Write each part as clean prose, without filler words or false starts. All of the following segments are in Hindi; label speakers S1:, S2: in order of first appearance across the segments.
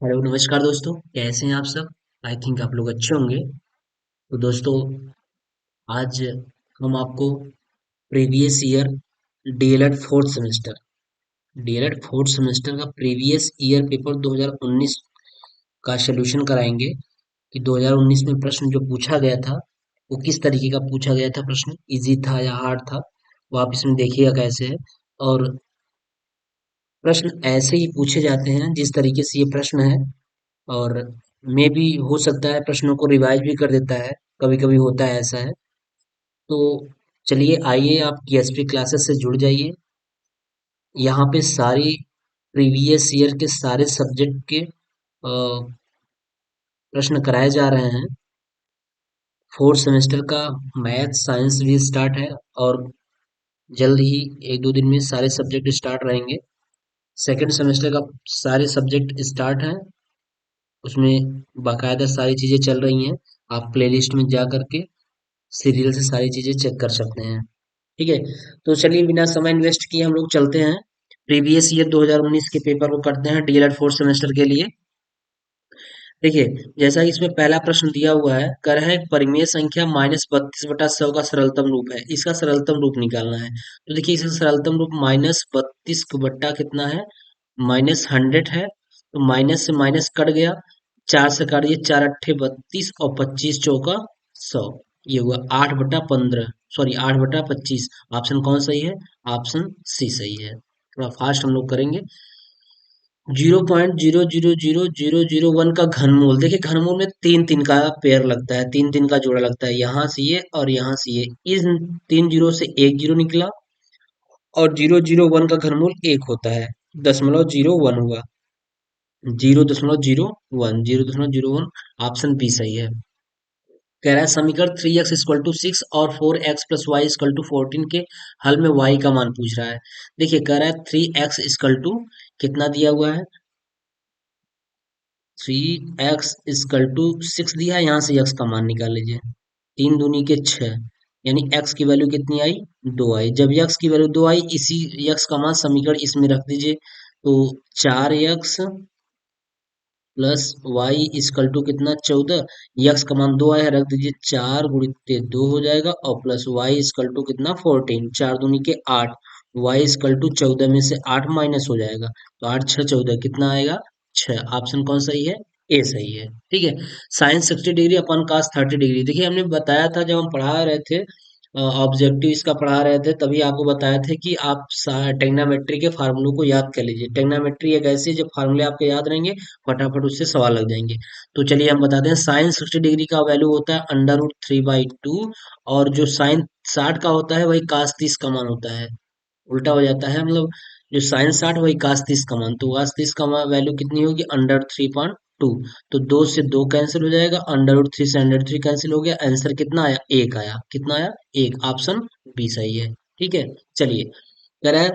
S1: हेलो नमस्कार दोस्तों, कैसे हैं आप सब। आई थिंक आप लोग अच्छे होंगे। तो दोस्तों, आज हम आपको previous year DElEd fourth semester का प्रीवियस ईयर पेपर 2019 का सलूशन कराएंगे कि 2019 में प्रश्न जो पूछा गया था वो किस तरीके का पूछा गया था। प्रश्न इजी था या हार्ड था, वो आप इसमें देखिएगा कैसे है। और प्रश्न ऐसे ही पूछे जाते हैं जिस तरीके से ये प्रश्न है। और मे भी हो सकता है प्रश्नों को रिवाइज भी कर देता है, कभी कभी होता है ऐसा है। तो चलिए आइए, आप टीएसपी क्लासेस से जुड़ जाइए। यहाँ पे सारी प्रीवियस ईयर के सारे सब्जेक्ट के प्रश्न कराए जा रहे हैं। फोर्थ सेमेस्टर का मैथ साइंस भी स्टार्ट है, और जल्द ही एक दो दिन में सारे सब्जेक्ट स्टार्ट रहेंगे। सेकेंड सेमेस्टर का सारे सब्जेक्ट स्टार्ट हैं, उसमें बाकायदा सारी चीज़ें चल रही हैं। आप प्लेलिस्ट में जा करके सीरियल से सारी चीजें चेक कर सकते हैं। ठीक है, तो चलिए बिना समय इन्वेस्ट किए हम लोग चलते हैं प्रीवियस ईयर 2019 के पेपर को करते हैं डीएलएड फोर्थ सेमेस्टर के लिए। देखिए, जैसा कि इसमें पहला प्रश्न दिया हुआ है, कर है परिमेय संख्या -32/100 का सरलतम रूप है। इसका सरलतम रूप निकालना है। तो देखिए, इसका सरलतम रूप -32 बट्टा कितना है, -100 है। तो माइनस से माइनस कट गया, 4 से काट दिए, 4 अट्ठे 32 और 25 चौका 100। ये हुआ 8/15, सॉरी 8/25। ऑप्शन कौन सही है? ऑप्शन सी सही है। थोड़ा फास्ट हम लोग करेंगे। 0.0000001 का घनमूल। देखिए, घनमूल में तीन तीन का पेयर लगता है, तीन तीन का जोड़ा लगता है, यहाँ से ये और यहाँ से ये। इन तीन जीरो से एक जीरो निकला, और 001 का घनमूल एक होता है, 0.01 हुआ। 0.01 ऑप्शन बी सही है। कह रहा है समीकरण 3x = 6 और 4x + y = 14 के हल में y का मान पूछ रहा है। देखिए, कह रहा है 3x कितना दिया हुआ है, 3x = 6 दिया है। यहाँ से x का मान निकाल लीजिए। तीन दूनी के छह, यानी x की वैल्यू कितनी आई, 2 आई। जब x की वैल्यू 2 आई, इसी x का मान समीकरण इसमें रख दीजिए। तो 4x + y = कितना, 14। x का मान 2 आया है, रख दीजिए। 4 गुणित 2 हो जाएगा, और प्लस y = कितना, 14। 4 दूनी के 8, y = 14 में से 8 माइनस हो जाएगा। तो 8 6 14 कितना आएगा, 6। ऑप्शन कौन सही है, ए सही है। ठीक है। साइन 60 डिग्री अपन cos 30 डिग्री। देखिए, हमने बताया था जब हम पढ़ा रहे थे, ऑब्जेक्टिव इसका पढ़ा रहे थे, तभी आपको बताया थे कि आप टेग्नामेट्री के फार्मूलों को याद कर लीजिए। टेग्नामेट्री एक ऐसी है, जब फार्मूले आपके याद रहेंगे फटाफट उससे सवाल लग जाएंगे। तो चलिए हम बताते हैं। साइन 60 डिग्री का वैल्यू होता है √3/2, और जो साइन 60 का होता है वही cos 30 का मान होता है। उल्टा हो जाता है, मतलब जो साइन 60 वही cos 30 का मान। तो cos 30 का वैल्यू कितनी होगी, √3/2। तो दो से दो कैंसिल हो जाएगा, √3 से √3 कैंसिल हो गया। आंसर कितना आया, एक आया। कितना आया, एक। ऑप्शन बी सही है। ठीक है। चलिए, कह रहा है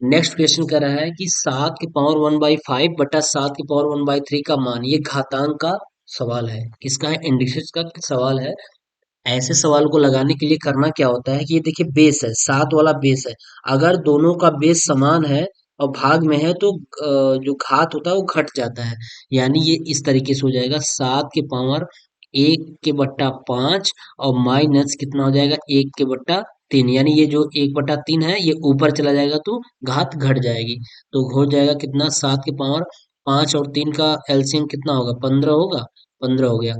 S1: नेक्स्ट क्वेश्चन कह रहा है कि 7^1/5 बटा 7^1/3 का मान। ये घातांक का सवाल है, किसका है, इंडिसेस का सवाल है। ऐसे सवाल को लगाने के लिए करना क्या होता है कि ये देखिए, बेस है, 7 वाला बेस है। अगर दोनों का बेस समान है और भाग में है, तो जो घात होता है वो घट जाता है। यानी ये इस तरीके से हो जाएगा, 7^1/5 और माइनस कितना हो जाएगा, 1/3। यानी ये जो 1/3 है ये ऊपर चला जाएगा, तो घात घट जाएगी। तो हो जाएगा कितना, 7^5 और 3 का एलसीएम कितना होगा, 15 होगा। 15 हो गया।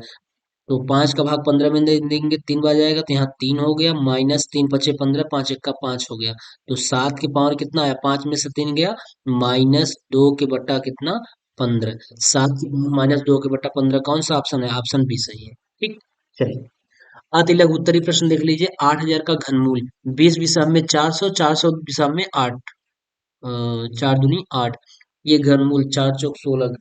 S1: तो 5 का भाग 15 में दे देंगे, 3 बार जाएगा, तो यहाँ 3 हो गया। माइनस 3×5 = 15, 5×1 = 5 हो गया। तो 7 की पावर कितना आया, 5 में से 3 गया, -2 के बट्टा कितना, 15। 7 की पावर -2 के बट्टा 15 कौन सा ऑप्शन है, ऑप्शन बी सही है। ठीक। चलिए, अति लघु उत्तरीय प्रश्न देख लीजिए। 8000 का घनमूल, 20 विषम में 400, 400 विषम में 8, 4 दूनी 8। ये घनमूल 4 चौक 16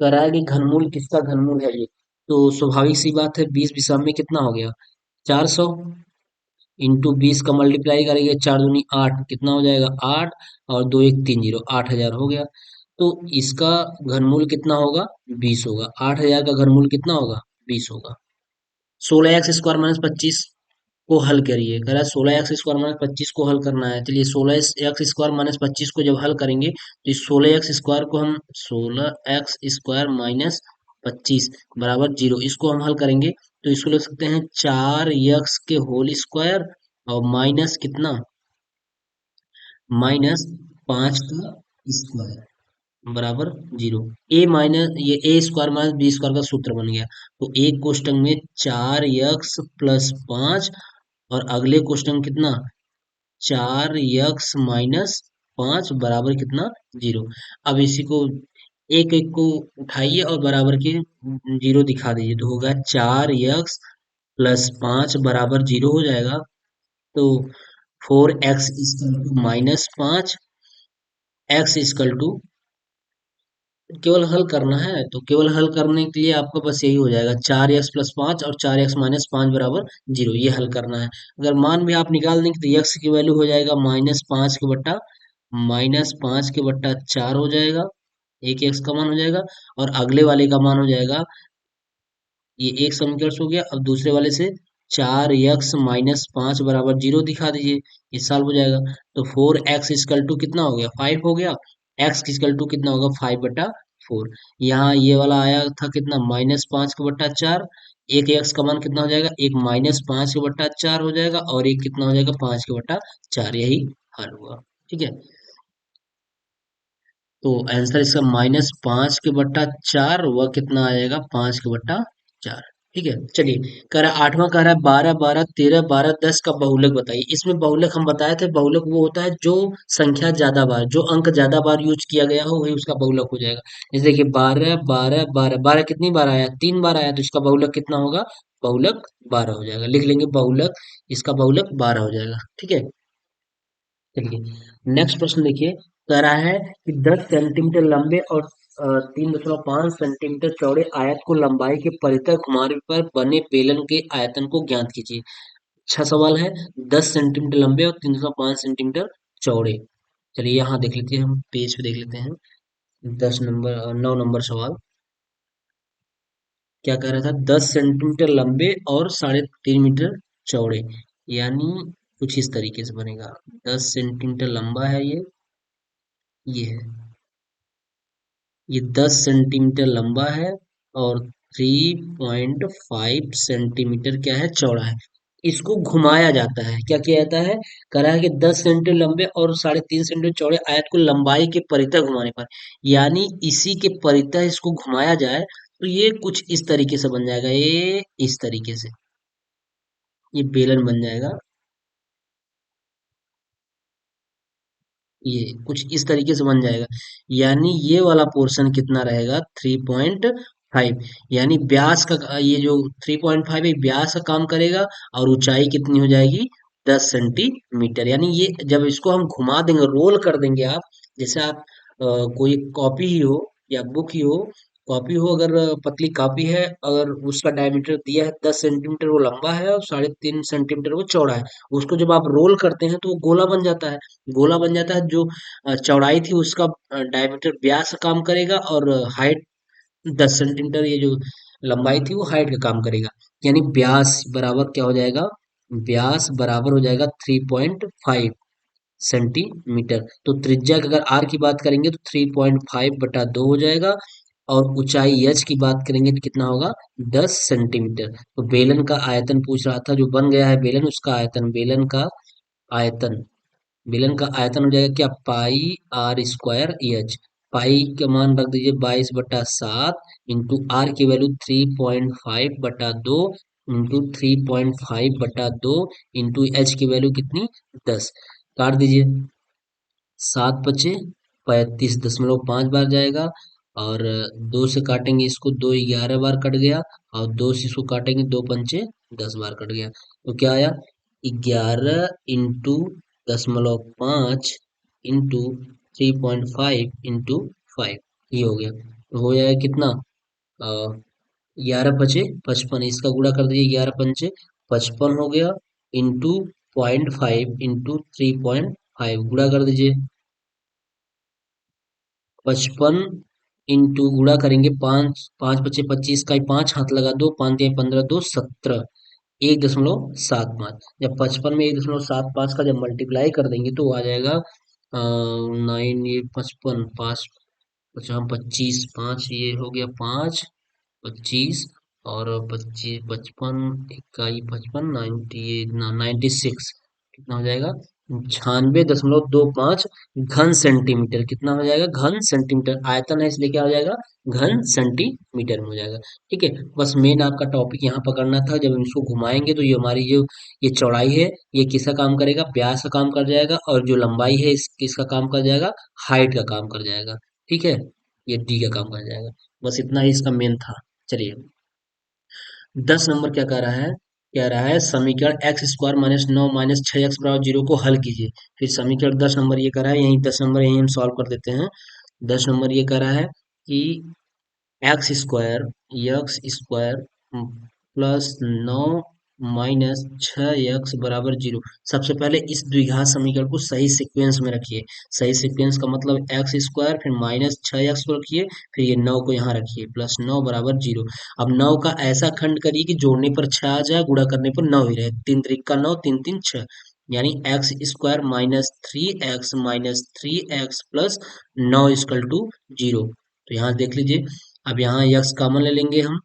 S1: कराया कि घनमूल किसका घनमूल है ये। तो स्वाभाविक सी बात है, 20 विषम में कितना हो गया, 400, इंटू 20 का मल्टीप्लाई करेंगे, 4 दूनी 8, कितना हो जाएगा, 8। और 2 1 3 0, 8000 हो गया। तो इसका घनमूल कितना होगा, 20 होगा। 8000 का घनमूल कितना होगा, 20 होगा। 16x² - 25 को हल करिए। कह रहा है 16x² - 25 को हल करना है। चलिए 16x² - 25 को जब हल करेंगे तो इस 16x² को हम 16x² - 25 बराबर 0, इसको हम हल करेंगे तो इसको लिख सकते हैं 4x² और माइनस कितना, -5 का स्क्वायर बराबर 0। ए माइनस ये A² - B² का सूत्र बन गया। तो एक क्वेश्चन में 4x + 5 और अगले क्वेश्चन कितना, 4x - 5 बराबर कितना, 0। अब इसी को एक एक को उठाइए और बराबर के 0 दिखा दीजिए तो होगा 4x + 5 बराबर 0 हो जाएगा। तो 4x = -5, x केवल हल करना है तो केवल हल करने के लिए आपका बस यही हो जाएगा, 4x + 5 और 4x - 5 बराबर 0, ये हल करना है। अगर मान भी आप निकाल देंगे तो x की वैल्यू हो जाएगा -5 के बट्टा 4 हो जाएगा, एक x का मान हो जाएगा और अगले वाले का मान हो जाएगा, ये एक समीकरण हो गया। अब दूसरे वाले से 4x - 5 बराबर 0 दिखा दीजिए, ये सॉल्व हो जाएगा। तो 4x कितना हो गया, 5 हो गया। x कितना होगा, 5/4। यहाँ ये वाला आया था कितना, -5 के बट्टा 4। एक x का मान कितना हो जाएगा, एक -5 के बट्टा 4 हो जाएगा और एक कितना हो जाएगा, 5 के बट्टा 4। यही हल हुआ। ठीक है, तो आंसर इसका -5 के बट्टा 4, वह कितना आ जाएगा, 5 के बट्टा 4। ठीक है, चलिए कह रहा है आठवां, कह रहा है 12 12 13 12 10 का बहुलक बताइए। इसमें बहुलक हम बताए थे, बहुलक वो होता है जो संख्या ज्यादा बार, जो अंक ज्यादा बार यूज किया गया हो वही उसका बहुलक हो जाएगा। जैसे देखिए 12 12 12 12 कितनी बार आया, 3 बार आया, तो इसका बहुलक कितना होगा, बहुलक 12 हो जाएगा। लिख लेंगे बहुलक, इसका बहुलक 12 हो जाएगा। ठीक है, चलिए नेक्स्ट प्रश्न देखिए। कह रहा है कि 10 सेंटीमीटर लंबे और 3.5 सेंटीमीटर चौड़े आयत को लंबाई के परितः घुमाने पर बने बेलन के आयतन को ज्ञात कीजिए। अच्छा सवाल है, 10 सेंटीमीटर लंबे और 3.5 सेंटीमीटर चौड़े। चलिए यहाँ देख लेते हैं, हम पेज पे देख लेते हैं। 9 नंबर सवाल क्या कह रहा था, 10 सेंटीमीटर लंबे और 3.5 मीटर चौड़े, यानी कुछ इस तरीके से बनेगा। 10 सेंटीमीटर लंबा है ये है, ये 10 सेंटीमीटर लंबा है और 3.5 सेंटीमीटर क्या है, चौड़ा है। इसको घुमाया जाता है, क्या किया जाता है, कह रहा है कि 10 सेंटीमीटर लंबे और 3.5 सेंटीमीटर चौड़े आयत को लंबाई के परितः घुमाने पर, यानी इसी के परितः इसको घुमाया जाए तो ये कुछ इस तरीके से बन जाएगा, ये इस तरीके से ये बेलन बन जाएगा। ये कुछ इस तरीके से बन जाएगा, यानी ये वाला पोर्शन कितना रहेगा, 3.5, यानी व्यास का ये जो 3.5 है व्यास का काम करेगा और ऊंचाई कितनी हो जाएगी, 10 सेंटीमीटर। यानी ये जब इसको हम घुमा देंगे, रोल कर देंगे आप, जैसे आप कोई कॉपी ही हो या बुक ही हो, कॉपी हो, अगर पतली कॉपी है, अगर उसका डायमीटर दिया है 10 सेंटीमीटर, वो लंबा है और 3.5 सेंटीमीटर वो चौड़ा है, उसको जब आप रोल करते हैं तो वो गोला बन जाता है। गोला बन जाता है, जो चौड़ाई थी उसका डायमीटर व्यास का काम करेगा और हाइट 10 सेंटीमीटर, ये जो लंबाई थी वो हाइट का काम करेगा। यानी व्यास बराबर क्या हो जाएगा, व्यास बराबर हो जाएगा 3.5 सेंटीमीटर। तो त्रिज्या की अगर आर की बात करेंगे तो 3.5/2 हो जाएगा और ऊंचाई एच की बात करेंगे तो कितना होगा, 10 सेंटीमीटर। तो बेलन का आयतन पूछ रहा था, जो बन गया है बेलन, उसका आयतन, आयतन बेलन का आयतन हो जाएगा क्या, पाई r² एच। पाई का मान रख दीजिए 22/7 इंटू आर की वैल्यू 3.5/2 इंटू 3.5/2 इंटू एच की वैल्यू कितनी, 10। काट दीजिए, 7×5=35.5 बार जाएगा और 2 से काटेंगे इसको, 2 11 बार कट गया और 2 से इसको काटेंगे, 2×5 10 बार कट गया। तो क्या आया, 11 इंटू 0.5 इंटू 3.5 इंटू 5, ये हो गया। तो हो जाएगा कितना, 11×5=55, इसका गुणा कर दीजिए, 11×5=55 हो गया, इंटू 0.5 इंटू 3.5 गुणा कर दीजिए, 55 इंटू गुणा करेंगे, 5 5×5=25 का ही 5 हाथ लगा दो, 5×5 = 15, 2 17 1.75। जब 55 में 1.75 का जब मल्टीप्लाई कर देंगे तो वो आ जाएगा 9 ये 55 5 55 25 5 ये हो गया 5 25 और 25 55 इकाई 55 96 कितना हो जाएगा 96.25 घन सेंटीमीटर। कितना हो जाएगा घन सेंटीमीटर। आयतन है इसलिए क्या हो जाएगा घन सेंटीमीटर में हो जाएगा। ठीक है, बस मेन आपका टॉपिक यहाँ पकड़ना था। जब हम इसको घुमाएंगे तो ये हमारी जो ये चौड़ाई है ये किसका काम करेगा व्यास का काम कर जाएगा, और जो लंबाई है इस किसका काम कर जाएगा हाइट का काम कर जाएगा। ठीक है, ये डी का काम कर जाएगा। बस इतना ही इसका मेन था। चलिए 10 नंबर क्या कह रहा है समीकरण x square minus 9 minus 6 x बराबर 0 को हल कीजिए। फिर समीकरण 10 नंबर ये कह रहा है, यही 10 नंबर यही हम सॉल्व कर देते हैं। 10 नंबर ये कह रहा है कि एक्स स्क्वायर प्लस 9 - 6 एक्स बराबर 0। सबसे पहले इस द्विघात समीकरण को सही सीक्वेंस में रखिए। सही सीक्वेंस का मतलब एक्स स्क्वायर फिर -6 एक्स को रखिए, फिर ये 9 को यहाँ रखिए, प्लस 9 बराबर 0। अब 9 का ऐसा खंड करिए कि जोड़ने पर 6 आ जाए, गुणा करने पर 9 ही रहे। 3 3 का 9, 3 3 6, यानी एक्स स्क्वायर -3 एक्स प्लस 9 = 0। तो यहाँ देख लीजिए, अब यहाँ यक्स कॉमन ले लेंगे हम।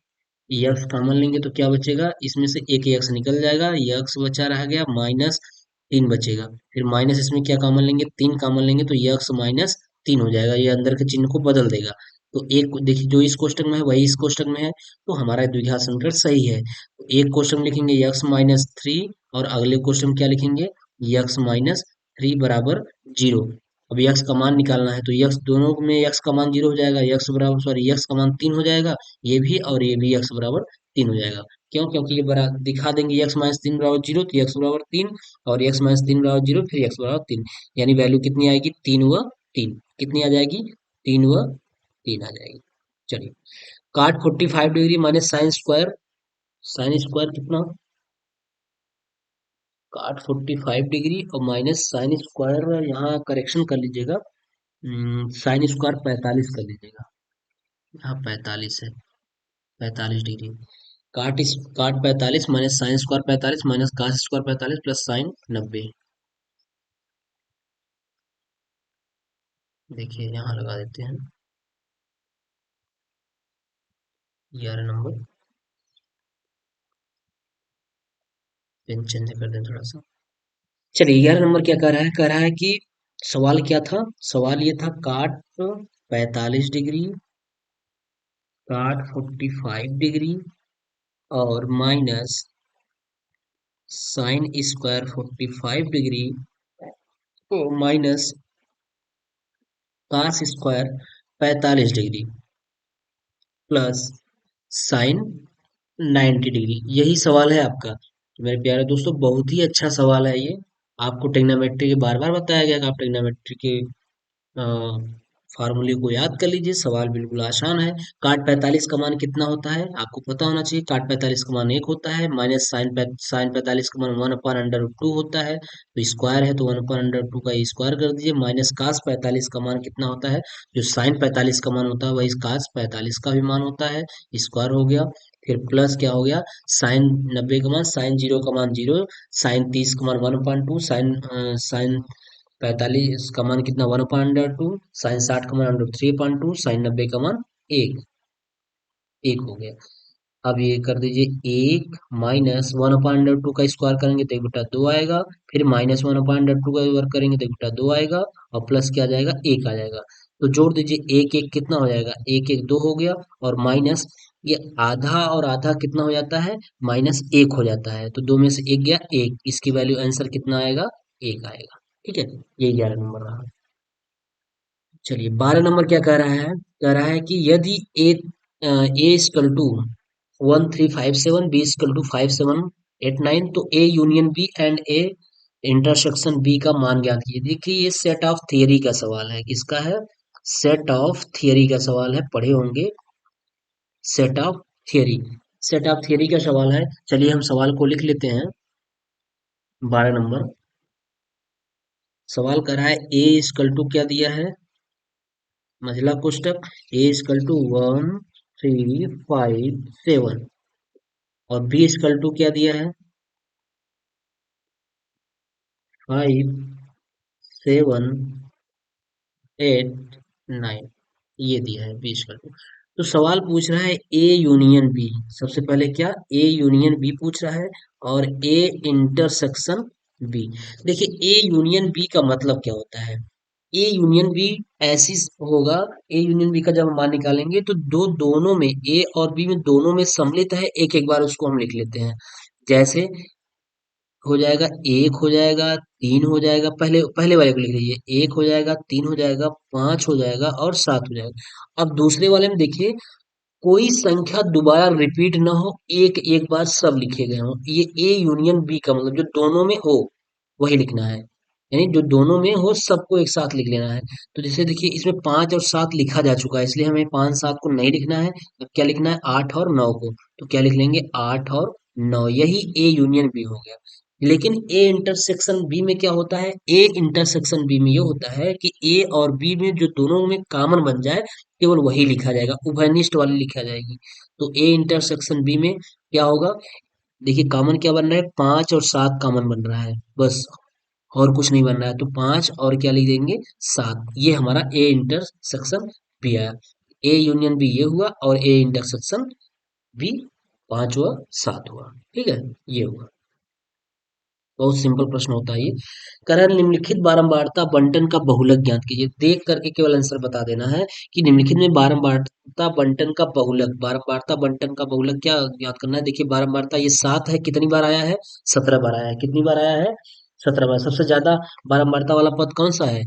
S1: यक्स कॉमन लेंगे तो क्या बचेगा, इसमें से एक यक्स निकल जाएगा, यक्स बचा रह गया, -3 बचेगा। फिर माइनस इसमें क्या कॉमन लेंगे 3 कॉमन लेंगे तो यक्स -3 हो जाएगा। ये अंदर के चिन्ह को बदल देगा। तो एक देखिए जो इस कोष्टक में है वही इस कोष्टक में है, तो हमारा द्विघात समीकरण सही है। तो एक कोष्टक में लिखेंगे यक्स -3 और अगले कोष्टक में क्या लिखेंगे यक्स-3 बराबर 0। अब यक्स का मान निकालना है तो यक्स दोनों में यक्स का मान 0 हो जाएगा, यक्स बराबर सॉरी यक्स का मान 3 हो जाएगा, ये भी और ये भी यक्स बराबर 3 हो जाएगा। क्यों, क्योंकि ये बरा दिखा देंगे यक्स-3 बराबर 0 तो यक्स बराबर 3, और यक्स-3 बराबर 0 फिर यक्स बराबर 3, यानी वैल्यू कितनी आएगी 3 व 3। कितनी आ जाएगी 3 व 3 आ जाएगी। चलिए काट 45 डिग्री माइनस साइन स्क्वायर कितना, काट 45 डिग्री और माइनस साइन स्क्वायर, यहाँ करेक्शन कर लीजिएगा, साइन स्क्वायर 45 कर लीजिएगा। यहाँ 45 है, 45 degree. Cot 45 minus sine square 45 minus cos square 45 plus sine 90। देखिए यहाँ लगा देते हैं 11 नंबर, पेन चेंज कर दें थोड़ा सा। चलिए 11 नंबर क्या कह रहा है कि सवाल क्या था, सवाल ये था काट 45 डिग्री, काट 45 डिग्री और माइनस साइन स्क्वायर 45 डिग्री तो minus cos square 45 degree plus sine 90 degree. यही सवाल है आपका। तो मेरे प्यारे दोस्तों बहुत ही अच्छा सवाल है ये। आपको ट्रिग्नोमेट्री के बार बार बताया गया कि आप ट्रिग्नोमेट्री के फार्मूले को याद कर लीजिए। सवाल बिल्कुल आसान है। काट 45 का मान कितना होता है आपको पता होना चाहिए। काट 45 का मान 1 होता है, माइनस साइन 45 का मान 1/√2 होता है, तो स्क्वायर है तो 1/√2 का स्क्वायर कर दीजिए। माइनस कास 45 का मान कितना होता है, जो साइन 45 का मान होता है वही कास 45 का भी मान होता है, स्क्वायर हो गया। फिर प्लस क्या हो गया साइन 90 का मान, साइन 0 का मान 0, साइन 30 का मान 1/2, साइन 45 का मान कितना 1/√2, साइन 60 का मान √3/2, साइन 90 का मान 1, 1 हो गया। अब ये कर दीजिए 1 माइनस 1/√2 का स्क्वायर करेंगे तो 1/2 आएगा, फिर माइनस 1/√2 का स्क्वायर करेंगे तो 1/2 आएगा, और प्लस क्या आ जाएगा 1 आ जाएगा। तो जोड़ दीजिए 1 1 कितना हो जाएगा 1 1 2 हो गया, और माइनस ये आधा और आधा कितना हो जाता है -1 हो जाता है, तो 2 में से 1 गया 1, इसकी वैल्यू आंसर कितना आएगा 1 आएगा। ठीक है, ये 11 नंबर रहा। चलिए 12 नंबर क्या कह रहा है कि यदि A equal to 1357, B equal to 5789, तो A union B and A intersection B का मान ज्ञात कीजिए। देखिए ये सेट ऑफ थियरी का सवाल है, किसका है सेट ऑफ थियरी का सवाल है, पढ़े होंगे set of theory. Set of theory का सवाल है। चलिए हम सवाल को लिख लेते हैं। 12 नंबर सवाल कर रहा है ए इक्वल टू क्या दिया है महिला कोष्टक, ए इक्वल टू 1357 और बी इक्वल टू क्या दिया है फाइव, सेवन, 8, 9, ये दिया है 20 का। तो सवाल पूछ रहा है ए यूनियन बी। सबसे पहले क्या ए यूनियन बी पूछ रहा है, और ए इंटरसेक्शन बी। देखिए ए यूनियन बी का मतलब क्या होता है। ए यूनियन बी ऐसी होगा, ए यूनियन बी का जब हम मान निकालेंगे तो दोनों में, ए और बी में दोनों में सम्मिलित है, एक एक बार उसको हम लिख लेते हैं। जैसे हो जाएगा, एक हो जाएगा, तीन हो जाएगा, पहले पहले वाले को लिख लीजिए, एक हो जाएगा, तीन हो जाएगा, पांच हो जाएगा और सात हो जाएगा। अब दूसरे वाले में देखिए, कोई संख्या दोबारा रिपीट ना हो, एक एक बार सब लिखे गए हों। ये ए यूनियन बी का मतलब जो दोनों में हो वही लिखना है, यानी जो दोनों में हो सबको एक साथ लिख लेना है। तो जैसे देखिए इसमें पांच और सात लिखा जा चुका है, इसलिए हमें पांच सात को नहीं लिखना है। अब क्या लिखना है, आठ और नौ को। तो क्या लिख लेंगे, आठ और नौ, यही ए यूनियन बी हो गया। लेकिन ए इंटरसेक्शन बी में क्या होता है, ए इंटरसेक्शन बी में ये होता है कि ए और बी में जो दोनों में कॉमन बन जाए केवल वही लिखा जाएगा, उभयनिष्ठ वाली लिखा जाएगी। तो ए इंटरसेक्शन बी में क्या होगा, देखिए कॉमन क्या बन रहा है, पांच और सात कॉमन बन रहा है बस, और कुछ नहीं बन रहा है। तो पांच और क्या लिख देंगे, सात। ये हमारा ए इंटरसेक्शन बी आया। ए यूनियन बी ये हुआ, और ए इंटरसेक्शन बी पांच हुआ, सात हुआ। ठीक है, ये हुआ। बहुत सिंपल प्रश्न होता है ये। कह रहा है निम्नलिखित बारंबारता बंटन का बहुलक ज्ञात कीजिए। देख करके केवल आंसर बता देना है कि निम्नलिखित में बारंबारता बंटन का बहुलक, बारंबारता बंटन का बहुलक क्या ज्ञात करना है। देखिए बारंबारता ये सात है, कितनी बार आया है, 17 बार आया है। कितनी बार आया है, 17 बार। सबसे ज्यादा बारंबारता वाला पद कौन सा है,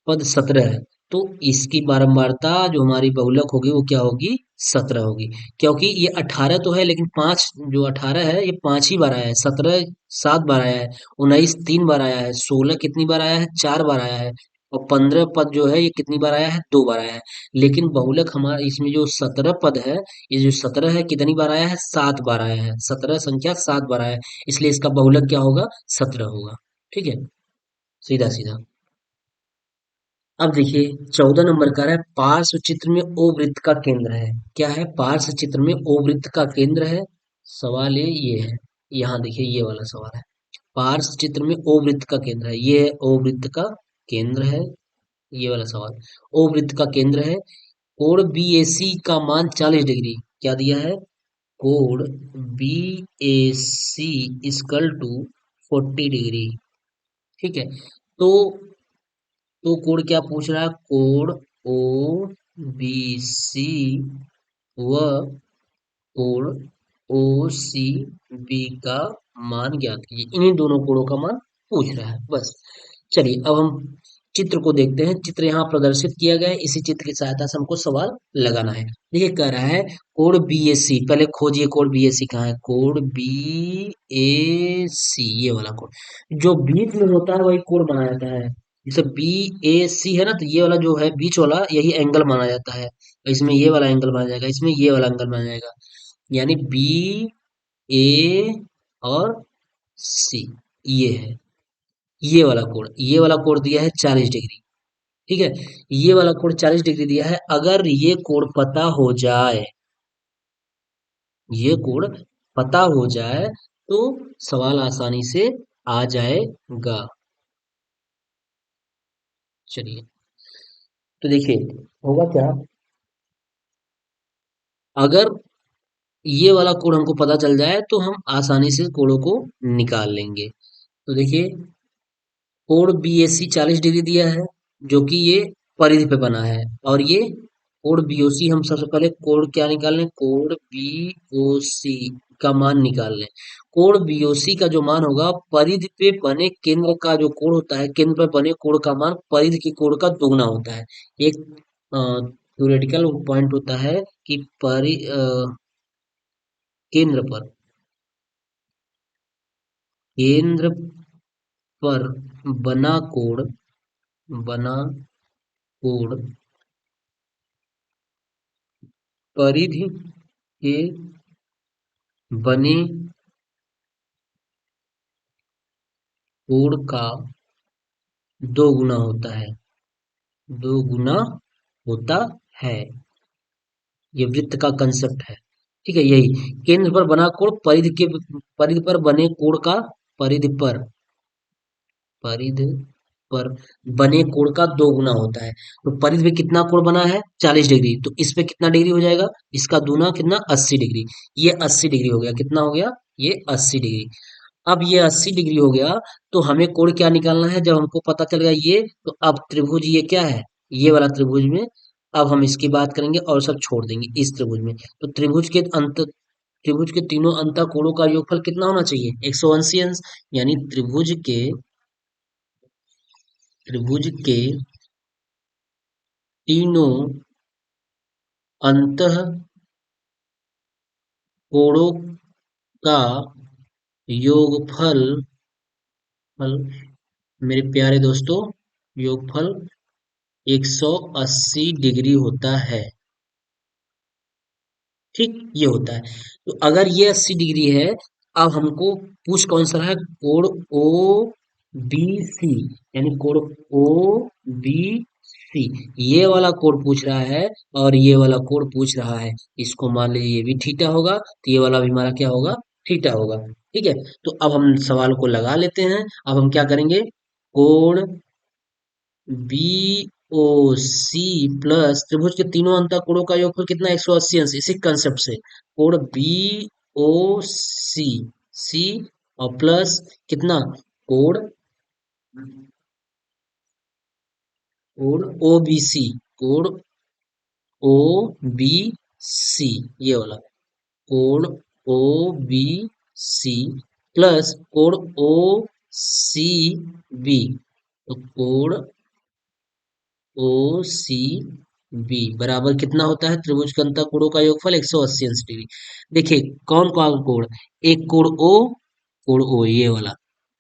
S1: पद 17 है। तो इसकी बारंबारता जो हमारी बहुलक होगी वो क्या होगी, 17 होगी। क्योंकि ये 18 तो है, लेकिन पांच, जो 18 है ये पांच ही बार आया है। 17 सात बार आया है, 19 तीन बार आया है, 16 कितनी बार आया है, 4 बार आया है, और 15 पद जो है ये कितनी बार आया है, 2 बार आया है। लेकिन बहुलक हमारा इसमें जो 17 पद है, ये जो 17 है कितनी बार आया है, 7 बार आया है। 17 संख्या 7 बार आया है, इसलिए इसका बहुलक क्या होगा, 17 होगा। ठीक है, सीधा सीधा। अब देखिए 14 नंबर का है, पार्श्व चित्र में ओ वृत्त का केंद्र है। क्या है, पार्श्व चित्र में ओ वृत्त का केंद्र है। सवाल ये है, यहाँ देखिए ये वाला सवाल है। पार्श्व चित्र में ओ वृत्त का केंद्र है, ये है ओ वृत्त का केंद्र है, ये वाला सवाल। ओ वृत्त का केंद्र है, कोण बी ए सी का मान 40 डिग्री। क्या दिया है, कोण B A C equal to 40 degree. ठीक है, तो कोड क्या पूछ रहा है, कोड ओ बी सी व कोड ओ सी बी का मान ज्ञात कीजिए। इन्हीं दोनों कोडों का मान पूछ रहा है बस। चलिए अब हम चित्र को देखते हैं। चित्र यहाँ प्रदर्शित किया गया है, इसी चित्र की सहायता से हमको सवाल लगाना है। देखिए कह रहा है कोड बी ए सी, पहले खोजिए कोड बी ए सी कहाँ है, कोड बी ए सी, ये वाला कोड जो बीच में होता है वही कोड बनाया जाता है। जैसे बी ए सी है ना, तो ये वाला जो है बीच वाला यही एंगल माना जाता है। इसमें ये वाला एंगल माना जाएगा, इसमें ये वाला एंगल माना जाएगा, यानी बी ए और सी, ये है ये वाला कोण। ये वाला कोण दिया है 40 डिग्री। ठीक है, ये वाला कोण 40 डिग्री दिया है। अगर ये कोण पता हो जाए, ये कोण पता हो जाए तो सवाल आसानी से आ जाएगा। चलिए, तो देखिए होगा क्या, अगर ये वाला कोण हमको पता चल जाए तो हम आसानी से कोणों को निकाल लेंगे। तो देखिए कोण बी एस सी 40 डिग्री दिया है, जो कि ये परिधि पे बना है, और ये कोण बी ओ सी, हम सबसे पहले कोण क्या निकाल लें, कोण बी ओ सी का मान निकाल लें। कोण बी ओ सी का जो मान होगा, परिधि पे बने केंद्र का जो कोण होता है, केंद्र पे बने कोण का मान परिधि के कोण का दोगुना होता है। एक थ्योरेटिकल पॉइंट होता है कि केंद्र पर, केंद्र पर बना कोण, बना कोण परिधि के बने कोण का दो गुना होता है, दो गुना होता है। ये वृत्त का कंसेप्ट है। ठीक है, यही केंद्र पर बना कोण परिधि के, परिधि पर बने कोण का, परिधि पर परिध पर बने कोण का 2 गुना होता है। तो परिध में कितना कोण बना है 40 डिग्री, तो इस पे कितना डिग्री हो जाएगा, इसका दूना कितना 80 डिग्री। ये 80 डिग्री हो गया, कितना हो गया, ये 80 डिग्री। अब ये 80 डिग्री हो गया, तो हमें कोण क्या निकालना है, जब हमको पता चल गया ये, तो अब त्रिभुज ये क्या है, ये वाला त्रिभुज में अब हम इसकी बात करेंगे और सब छोड़ देंगे इस त्रिभुज में। तो त्रिभुज के तीनों अंत कोणों का योगफल कितना होना चाहिए 180 अंश। यानी त्रिभुज के तीनों अंत कोणों का योगफल फल मेरे प्यारे दोस्तों, योगफल 180 डिग्री होता है। ठीक, ये होता है। तो अगर ये 80 डिग्री है, अब हमको पूछ कौन सा रहा है, कोण ओ बी सी, यानी कोण ओ बी सी, ये वाला कोण पूछ रहा है और ये वाला कोण पूछ रहा है। इसको मान लीजिए ये भी थीटा होगा, तो ये वाला भी हमारा क्या होगा, थीटा होगा। ठीक है, तो अब हम सवाल को लगा लेते हैं। अब हम क्या करेंगे, कोण बी ओ सी प्लस त्रिभुज के तीनों अंतः कोणों का योगफल कितना 180 अंश, इसी कंसेप्ट से कोण बी ओ सी सी और प्लस कितना, कोण कोण ओ बी सी, कोण ओ बी सी, ये वाला कोण ओ बी सी प्लस कोण ओ सी बी, तो कोण ओ सी बी बराबर कितना होता है, त्रिभुज के अंतः कोणों का योगफल 180 अंश डिग्री। देखिए कौन कौन कोण, एक कोण ओ ये वाला,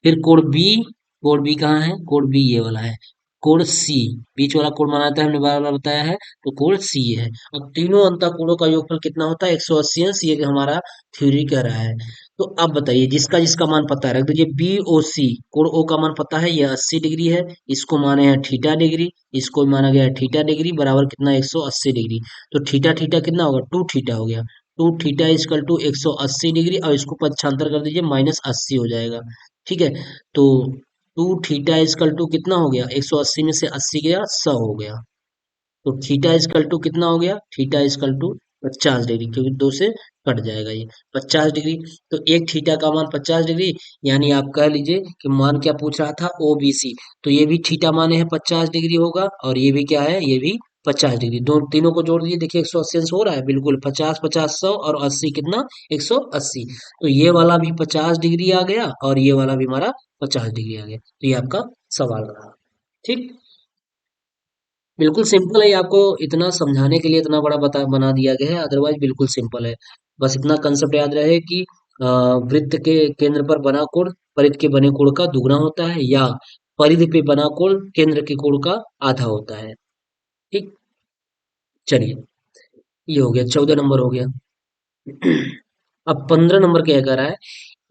S1: फिर कोण बी कहाँ है, कोण बी ये वाला है, कोण सी बीच वाला कोण बनाता है, हमने बार बार बताया है, तो कोण सी है। अब तीनों अंतः कोणों का योगफल कितना होता है 180 अंश, ये हमारा थ्योरी कह रहा है। तो अब बताइए, जिसका जिसका मान पता है रख दीजिए, बी ओ सी, कोण ओ का मान पता है, ये 80 डिग्री है, इसको माने हैं थीटा डिग्री, इसको माना गया है थीटा डिग्री बराबर कितना 180 डिग्री। तो थीटा थीटा कितना होगा, 2 थीटा हो गया, 2 थीटा इजकल टू 180 डिग्री, और इसको पक्षांतर कर दीजिए -80 हो जाएगा। ठीक है, तो 2 थीटा इजकल टू कितना हो गया, 180 में से 80 गया 100 हो गया। तो थीटा इजकल टू कितना हो गया, थीटा इजकल टू 50 डिग्री, क्योंकि 2 से कट जाएगा ये 50 डिग्री। तो एक थीटा का मान 50 डिग्री, यानी आप कह लीजिए कि मान क्या पूछ रहा था, ओ बी सी, तो ये भी थीटा माने हैं 50 डिग्री होगा, और ये भी क्या है, ये भी 50 डिग्री, दो तीनों को जोड़ दीजिए, देखिए 180 अंश हो रहा है, बिल्कुल 50 50 100 और 80 कितना 180, तो ये वाला भी 50 डिग्री आ गया और ये वाला भी हमारा 50 डिग्री आ गया। तो ये आपका सवाल रहा। ठीक, बिल्कुल सिंपल है, ये आपको इतना समझाने के लिए इतना बड़ा बना दिया गया है, अदरवाइज बिल्कुल सिंपल है। बस इतना कंसेप्ट याद रहे कि वृत्त के केंद्र पर बना कोण परिधि के बने कोण का दुगना होता है, या परिधि पे बना कोण केंद्र के कोण का आधा होता है। ठीक, चलिए, ये हो गया, 14 नंबर हो गया। अब 15 नंबर क्या कह रहा है,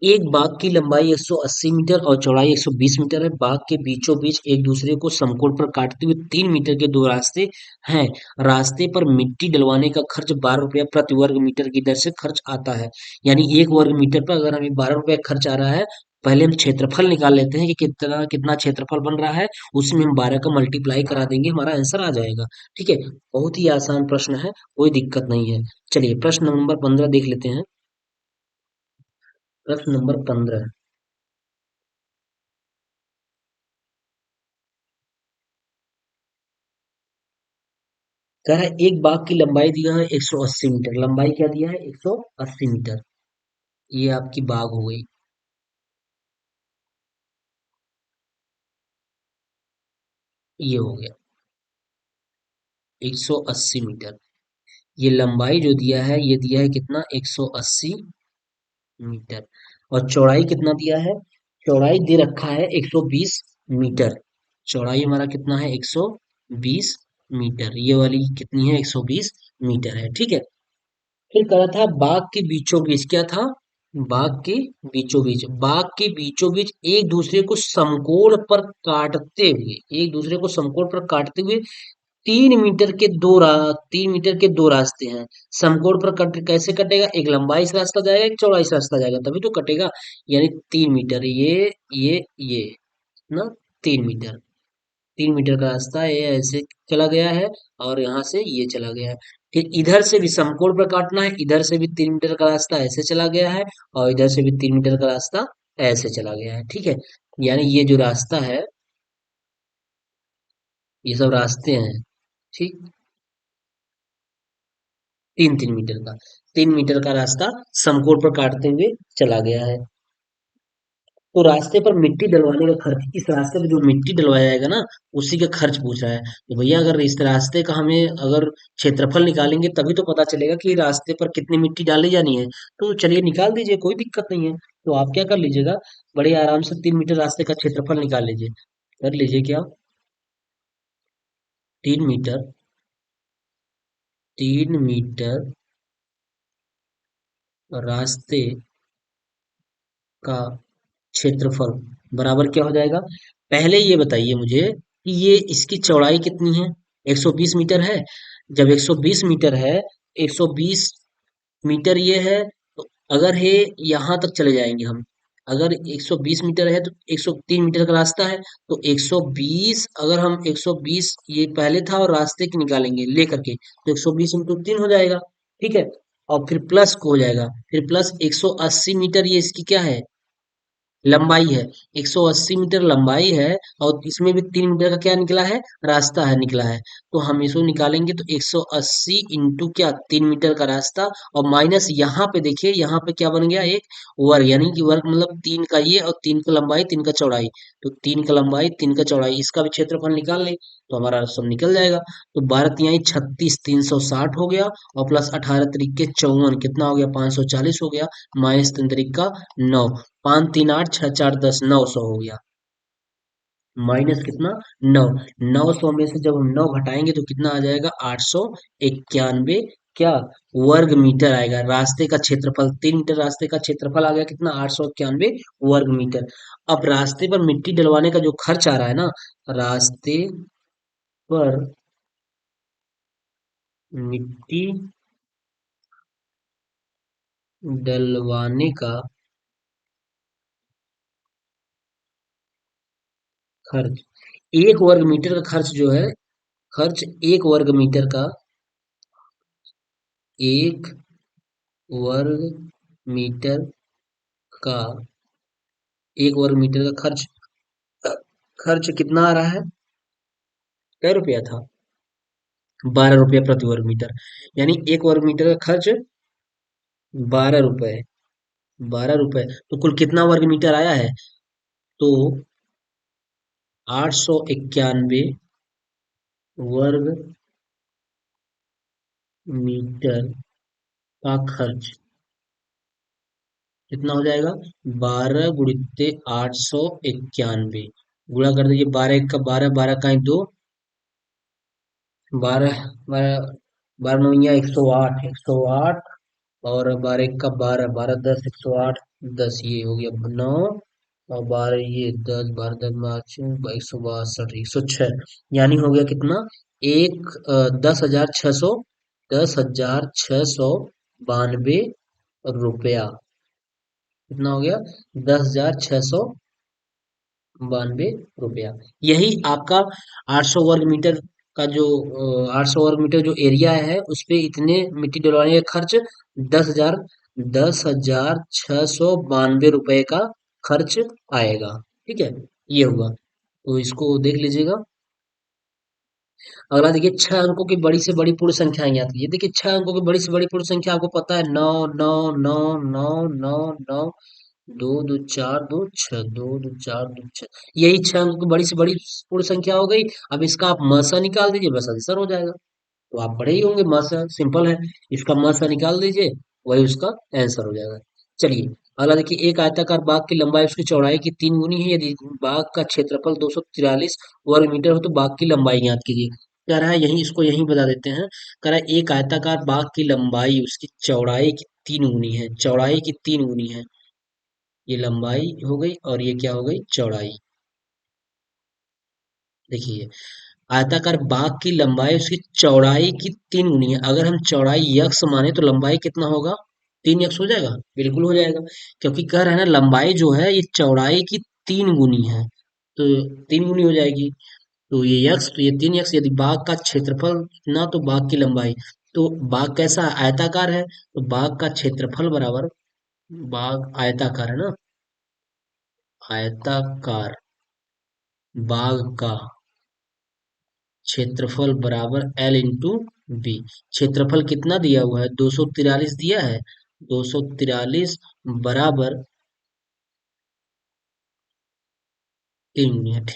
S1: एक बाग की लंबाई 180 मीटर और चौड़ाई 120 मीटर है। बाग के बीचों बीच एक दूसरे को समकोण पर काटते हुए 3 मीटर के दो रास्ते हैं। रास्ते पर मिट्टी डलवाने का खर्च 12 रुपया प्रति वर्ग मीटर की दर से खर्च आता है। यानी 1 वर्ग मीटर पर अगर हमें 12 रुपया खर्च आ रहा है, पहले हम क्षेत्रफल निकाल लेते हैं कि कितना कितना क्षेत्रफल बन रहा है, उसमें हम 12 का मल्टीप्लाई करा देंगे, हमारा आंसर आ जाएगा। ठीक है, बहुत ही आसान प्रश्न है, कोई दिक्कत नहीं है। चलिए प्रश्न नंबर 15 देख लेते हैं। प्रश्न नंबर 15 कह रहा है, एक बाग की लंबाई दिया है 180 मीटर, लंबाई क्या दिया है 180 मीटर, ये आपकी बाग हो गई, ये हो गया 180 मीटर। ये लंबाई जो दिया है, ये दिया है कितना 180 मीटर, और चौड़ाई कितना दिया है, चौड़ाई दे रखा है 120 मीटर। चौड़ाई हमारा कितना है 120 मीटर, ये वाली कितनी है 120 मीटर है। ठीक है, फिर कह रहा था बाग के बीचों बीच क्या था, बाग के बीचों बीच एक दूसरे को समकोण पर काटते हुए, एक दूसरे को समकोण पर काटते हुए 3 मीटर के दो रास्ते हैं। समकोण पर कैसे कटेगा, एक लंबाई से रास्ता जाएगा, एक चौड़ाई से रास्ता जाएगा, तभी तो कटेगा। यानी 3 मीटर, ये ना 3 मीटर। 3 मीटर का रास्ता ये ऐसे चला गया है और यहाँ से ये चला गया है। फिर इधर से भी समकोण पर काटना है, इधर से भी 3 मीटर का रास्ता ऐसे चला गया है और इधर से भी 3 मीटर का रास्ता ऐसे चला गया है। ठीक है, यानी ये जो रास्ता है, ये सब रास्ते हैं। ठीक, 3 3 मीटर का, 3 मीटर का रास्ता समकोण पर काटते हुए चला गया है। तो रास्ते पर मिट्टी डलवाने का खर्च, इस रास्ते पे जो मिट्टी डलवाया जाएगा ना, उसी का खर्च पूछ रहा है। तो भैया अगर इस रास्ते का हमें अगर क्षेत्रफल निकालेंगे तभी तो पता चलेगा कि रास्ते पर कितनी मिट्टी डाली जानी है। तो चलिए निकाल दीजिए, कोई दिक्कत नहीं है। तो आप क्या कर लीजिएगा, बड़े आराम से 3 मीटर रास्ते का क्षेत्रफल निकाल लीजिए। कर लीजिए क्या, 3 मीटर, 3 मीटर रास्ते का क्षेत्रफल बराबर क्या हो जाएगा। पहले ये बताइए मुझे कि ये इसकी चौड़ाई कितनी है। 120 मीटर है। जब 120 मीटर है, 120 मीटर ये है, तो अगर है यहाँ तक चले जाएंगे हम। अगर 120 मीटर है तो 103 मीटर का रास्ता है, तो 120, अगर हम 120 ये पहले था और रास्ते की निकालेंगे लेकर के, तो 120 इंटू 3 हो जाएगा। ठीक है, और फिर प्लस को हो जाएगा, फिर प्लस 180 मीटर ये इसकी क्या है, लंबाई है। 180 मीटर लंबाई है और इसमें भी 3 मीटर का क्या निकला है, रास्ता है निकला है। तो हम इसको निकालेंगे तो 180 इंटू क्या, 3 मीटर का रास्ता, और माइनस यहाँ पे देखिए, यहाँ पे क्या बन गया, एक वर्ग, यानी कि वर्ग मतलब 3 का ये और 3 का लंबाई 3 का चौड़ाई। तो 3 का लंबाई 3 का चौड़ाई, इसका भी क्षेत्रफल निकाल लें तो हमारा सब निकल जाएगा। तो 12 तिहाई 36, 360 हो गया, और प्लस 18 तरीके 54 कितना हो गया, 540 हो गया, माइनस 3 तरीका 9, 5 3 8 6 4 10, 900 हो गया। माइनस कितना, 9। 900 में से जब हम 9 घटाएंगे तो कितना आ जाएगा, 891 क्या, वर्ग मीटर आएगा। रास्ते का क्षेत्रफल, 3 मीटर रास्ते का क्षेत्रफल आ गया कितना, 891 वर्ग मीटर। अब रास्ते पर मिट्टी डलवाने का जो खर्च आ रहा है ना, रास्ते पर मिट्टी डलवाने का खर्च, 1 वर्ग मीटर का खर्च जो है, खर्च 1 वर्ग मीटर का, 1 वर्ग मीटर का, 1 वर्ग मीटर का खर्च, खर्च कितना आ रहा है, कै रुपया था, 12 रुपया प्रति वर्ग मीटर। यानी 1 वर्ग मीटर का खर्च 12 रुपए, 12 रुपए, तो कुल कितना वर्ग मीटर आया है, तो 891 वर्ग मीटर का खर्च कितना हो जाएगा, 12 गुणित 891, गुणा कर दीजिए, 12 1 का 12, 12 का 2, 12 12 12 9 108, 108, और 12 1 का 12, 12 10, 108, 10 ये हो गया 9, और 12 ये 10, 12 10 5, 162, 106, यानी हो गया कितना, एक 10,600, 10,692 रुपया। कितना हो गया, 10,692 रुपया। यही आपका 800 वर्ग मीटर का जो 800 वर्ग मीटर जो एरिया है, उस पे इतने मिट्टी डलवाने का खर्च 10,000, 10,692 रुपए का खर्च आएगा। ठीक है, ये हुआ, तो इसको देख लीजिएगा। अगला देखिए, 6 अंकों की बड़ी से बड़ी पूर्ण संख्या याद कीजिए। देखिए 6 अंकों की बड़ी से बड़ी पूर्ण संख्या आपको पता है, 9 9 9 9 9 9, दो दो चार दो छह, 2 2 4 2 6, यही 6 अंकों की बड़ी से बड़ी पूर्ण संख्या हो गई। अब इसका आप मसा निकाल दीजिए, बस आंसर हो जाएगा। तो आप पढ़े ही होंगे, मसा सिंपल है, इसका मसा निकाल दीजिए, वही उसका आंसर हो जाएगा। चलिए अगला देखिए, एक आयताकार बाग की लंबाई उसकी चौड़ाई की 3 गुनी है। यदि बाग का क्षेत्रफल 243 वर्ग मीटर हो तो बाग की लंबाई ज्ञात कीजिए। कह रहा है यही, इसको यही बता देते हैं। कह रहा है एक आयताकार बाग की लंबाई उसकी चौड़ाई की 3 गुनी है, चौड़ाई की 3 गुनी है। ये लंबाई हो गई और ये क्या हो गई, चौड़ाई। देखिए आयताकार बाग की लंबाई उसकी चौड़ाई की 3 गुनी है। अगर हम चौड़ाई यक्स माने तो लंबाई कितना होगा, 3 यक्स हो जाएगा, बिल्कुल हो जाएगा। क्योंकि कह रहे हैं ना, लंबाई जो है ये चौड़ाई की 3 गुनी है। तो 3 गुनी हो जाएगी। तो ये यक्स, तो ये 3 यक्स, यदि बाघ का क्षेत्रफल ना तो बाघ की लंबाई, तो बाघ कैसा है? आयताकार है, तो बाघ का क्षेत्रफल बराबर, बाघ आयताकार है ना, आयताकार बाघ का क्षेत्रफल बराबर एल इंटू बी। क्षेत्रफल कितना दिया हुआ है? 243 दिया है। 243 बराबर 3 मिनट।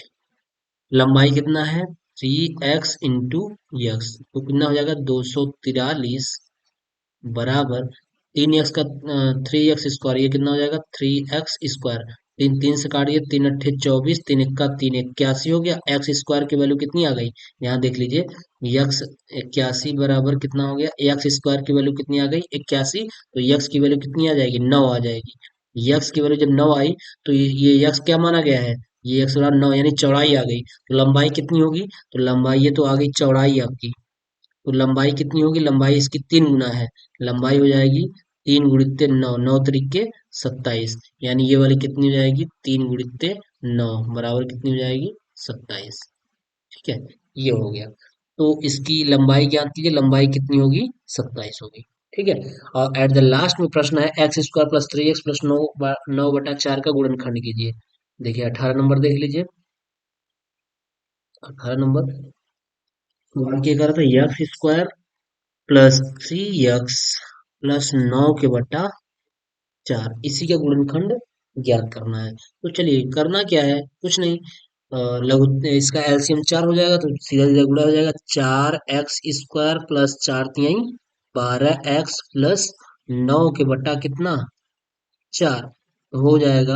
S1: लंबाई कितना है? 3x इंटू यक्स, तो कितना हो जाएगा? 243 बराबर 3x का 3x स्क्वायर, ये कितना हो जाएगा? 3x square. तीन तीन से काटिए, 3 अट्ठे 24, 3 एक्का 3, 81 हो गया। एक्स स्क्वायर की वैल्यू कितनी आ गई? यहाँ देख लीजिए, यक्स 81 बराबर कितना हो गया? एक्स स्क्वायर की वैल्यू कितनी आ गई? 81। तो यक्स की वैल्यू कितनी आ जाएगी? 9 आ जाएगी। यक्स की वैल्यू जब 9 आई, तो ये यक्स क्या माना गया है? ये यक्स बराबर 9, यानी चौड़ाई आ गई। तो लंबाई कितनी होगी? तो लंबाई, ये तो आ गई चौड़ाई आपकी। तो लंबाई कितनी होगी? लंबाई इसकी 3 गुना है। लंबाई हो जाएगी 3 गुणित्ते 9, 9 त्रिके 27, यानी ये वाली कितनी हो जाएगी? 3 गुणित्ते 9 बराबर कितनी हो जाएगी? 27। ठीक है, ये हो गया। तो इसकी लंबाई ज्ञात कीजिए, लंबाई कितनी होगी? 27 होगी। ठीक है। और एट द लास्ट में प्रश्न है, x² + 3x + 9 9/4 का गुणनखंड कीजिए। देखिए 18 नंबर देख लीजिए। 18 नंबर, वहां क्या कर रहा था? x² + 3x + 9 के बटा 4, इसी का गुणनखंड ज्ञात करना है। तो चलिए, करना क्या है? कुछ नहीं, लघु इसका एलसीएम 4 हो जाएगा, तो सीधा सीधा गुणा हो जाएगा। 4x² + 4 × 12x + 9 के बटा कितना? 4 हो जाएगा।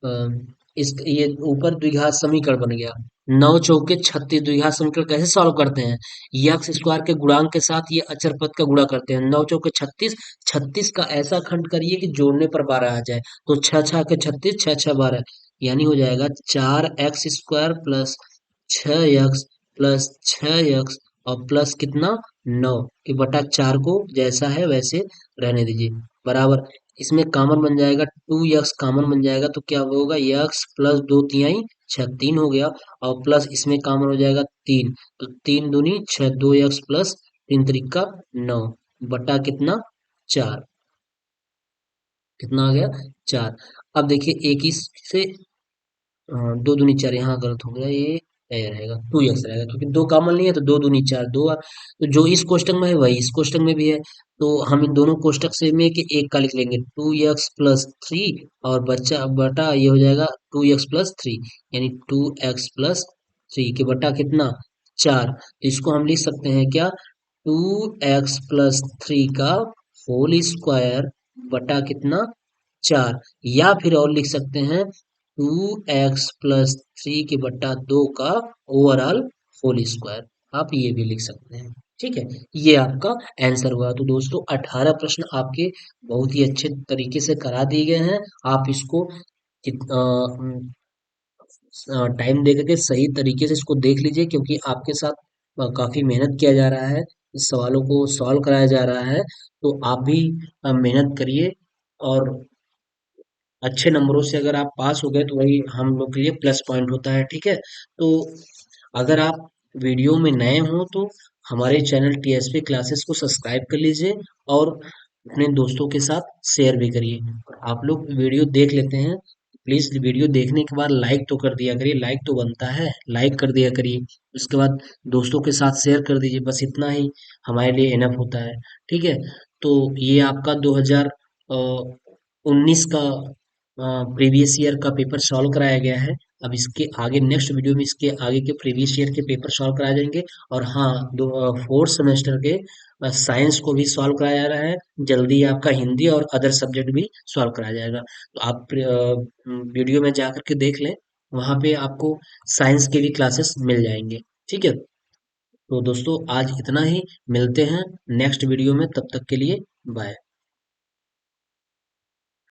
S1: अ, इस ये ऊपर द्विघात समीकरण बन गया। 9 × 4 = 36 द्विघात समीकरण कैसे सॉल्व करते हैं? यक्स स्क्वायर के गुणांक के साथ ये अचर पद का गुणा करते हैं। 9 × 4 = 36, 36 का ऐसा खंड करिए कि जोड़ने पर 12 आ जाए। तो 6 × 6 = 36, 6 × 6 = 12, यानी हो जाएगा 4x² + 6x + 6x और प्लस कितना? 9 के बटा 4 को जैसा है वैसे रहने दीजिए, बराबर। इसमें कॉमन बन जाएगा, 2x कॉमन बन जाएगा, तो क्या होगा? x प्लस 2 तिहाई 6, 3 हो गया। और प्लस इसमें कॉमन हो जाएगा 3, तो 3 दूनी 6, 2x प्लस 3 त्रिका 9 बटा कितना? 4। कितना आ गया? 4। अब देखिए, एक ही से 2 दूनी 4, यहाँ गलत हो गया, ये रहेगा 2x रहेगा, क्योंकि 2 कॉमन नहीं है, तो 2 दूनी 4, 2। तो जो इस कोष्टक में है वही इस कोष्टक में भी है, तो हम इन दोनों कोष्टक से में के एक का लिख लेंगे, 2x + 3, और बच्चा बटा ये हो जाएगा 2x + 3, यानी 2x + 3 के बटा कितना? 4। तो इसको हम लिख सकते हैं क्या? 2x + 3 का होल स्क्वायर बटा कितना? 4। या फिर और लिख सकते हैं 2x + 3 के बटा 2 का ओवरऑल होल स्क्वायर, आप ये भी लिख सकते हैं। ठीक है, ये आपका आंसर हुआ। तो दोस्तों, 18 प्रश्न आपके बहुत ही अच्छे तरीके से करा दिए गए हैं। आप इसको टाइम दे करके सही तरीके से इसको देख लीजिए, क्योंकि आपके साथ काफी मेहनत किया जा रहा है, इस सवालों को सॉल्व कराया जा रहा है। तो आप भी मेहनत करिए, और अच्छे नंबरों से अगर आप पास हो गए तो वही हम लोग के लिए प्लस पॉइंट होता है। ठीक है, तो अगर आप वीडियो में नए हो तो हमारे चैनल टीएसपी क्लासेस को सब्सक्राइब कर लीजिए, और अपने दोस्तों के साथ शेयर भी करिए। आप लोग वीडियो देख लेते हैं, प्लीज वीडियो देखने के बाद लाइक तो कर दिया करिए, लाइक तो बनता है, लाइक कर दिया करिए। उसके बाद दोस्तों के साथ शेयर कर दीजिए, बस इतना ही हमारे लिए इनफ होता है। ठीक है, तो ये आपका 2019 का प्रीवियस ईयर का पेपर सॉल्व कराया गया है। अब इसके आगे नेक्स्ट वीडियो में इसके आगे के प्रीवियस ईयर के पेपर सॉल्व कराए जाएंगे। और हाँ, फोर्थ सेमेस्टर के साइंस को भी सॉल्व कराया जा रहा है। जल्दी आपका हिंदी और अदर सब्जेक्ट भी सॉल्व कराया जाएगा, तो आप वीडियो में जा करके देख लें, वहाँ पे आपको साइंस के भी क्लासेस मिल जाएंगे। ठीक है, तो दोस्तों आज इतना ही, मिलते हैं नेक्स्ट वीडियो में, तब तक के लिए बाय।